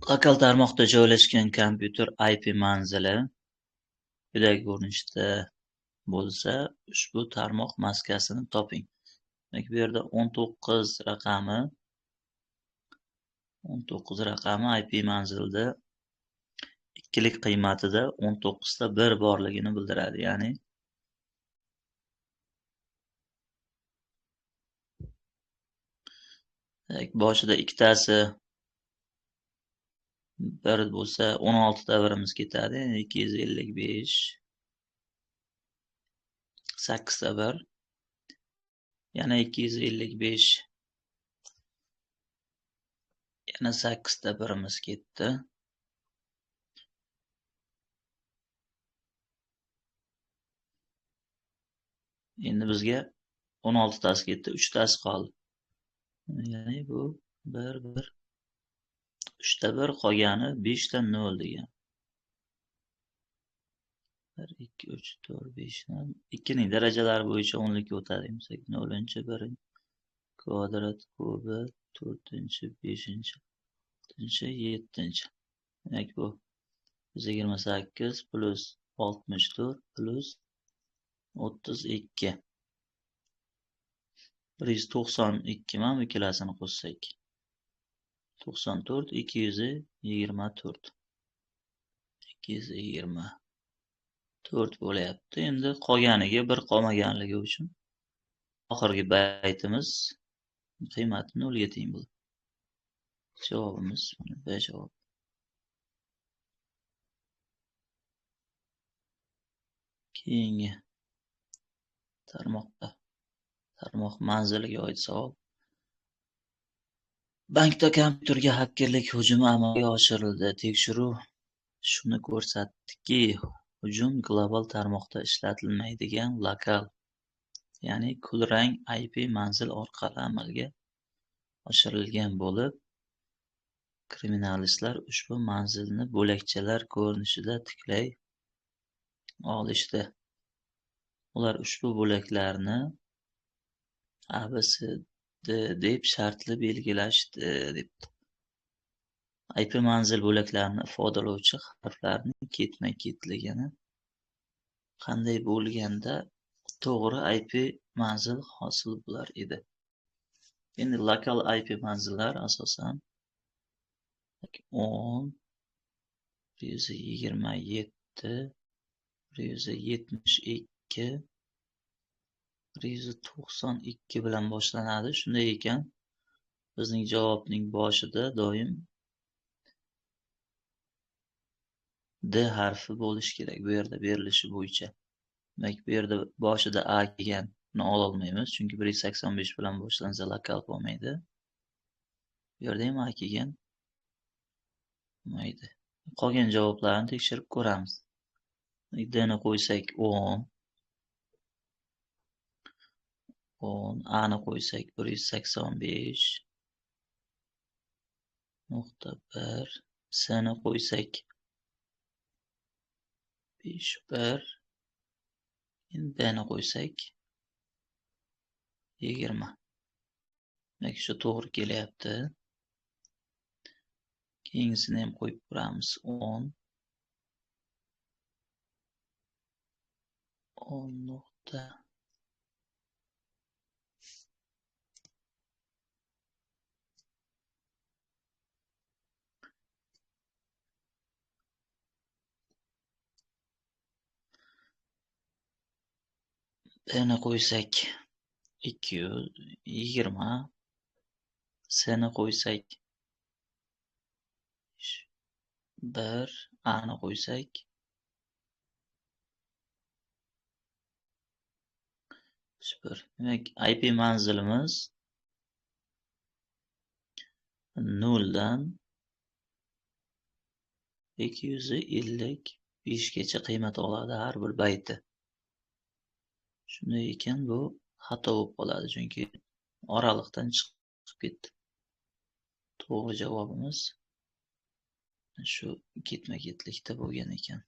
Lokal tarmoqda joylashgan kompyuter IP manzili quyidagi ko'rinishda bo'lsa, ushbu tarmoq maskasini toping. Demak, bu yerda 19 raqami IP manzilida ikkilik qiymatida 19 ta 1 borligini bildiradi. Ya'ni boshida ikkitasi 1 bo'lsa 16 ta birimiz ketadi. Yani 255 8 ta 1 yana 255 yana 8 ta birimiz ketdi. Endi bizga 16 tasi ketdi, 3 tasi qoldi. Ya'ni bu 1 1 3 ta 1 qolgani 5 ta 0 degan. 1 2 3 4 5 dan 2 ning darajalari bo'yicha 10likka o'tadi desak, 0-chi, 1 kvadrat kubi, 4-chi, 5-chi, 6-chi, 7-chi. Demak, bu 128 plus 64 plus 32. 192 mana bu ikkalasini qo'shsak 94, 224. 224 bo'lyapti. Endi qolganiga 1 qolmaganligi uchun oxirgi baytimiz qiymati 0 ga teng bo'ladi. Javobimiz B javob. Keyingi tarmoq manziliga oid savol. Bankda kompyuterga xakerlik hujumi amalga oshirildi. Tekshiruv shuni ko'rsatdiki, hujum global tarmoqda ishlatilmaydigan lokal, ya'ni kulrang IP manzil orqali amalga oshirilgan bo'lib, kriminalistlar ushbu manzilni bo'lakchalar ko'rinishida tiklay olishdi. Ular ushbu bo'laklarni ABCD deb shartli belgilashdi, debdi. IP manzil bo'laklarini ifodalovchi harflarning ketma-ketligini qanday bo'lganda to'g'ri IP manzil hosil bo'lar edi? Endi lokal IP manzillar asosan 10, 127, 172, 192 bilan boshlanadi. Shunday ekan, bizning javobning boshida doim D harfi bo'lishi kerak. Bu yerda berilishi bo'yicha. Demak, bu yerda boshida A kelganini ola olmaymiz, chunki 185 bilan boshlansa lokal bo'lmaydi. Bu yerda ham A kelgan bo'lmaydi. Qolgan javoblarni tekshirib ko'ramiz. D ni qo'ysak 10, A ni qo'ysak 185 nuqta 1, S ni qo'ysak 51, endi B ni qo'ysak 20. Demak, shu to'g'ri kelyapti. Keyingisini ham qo'yib ko'ramiz. 10 nuqta B ni qo'ysak 220, S ni qo'ysak 1, A ni qo'ysak 0. Demak, IP manzilimiz 0 dan 255 gacha qiymat oladi har bir bayti. Shunday ekan, bu xato bo'lib qoladi, chunki oraliqdan chiqib ketdi. To'g'ri javobimiz shu ketma-ketlikda bo'lgan ekan.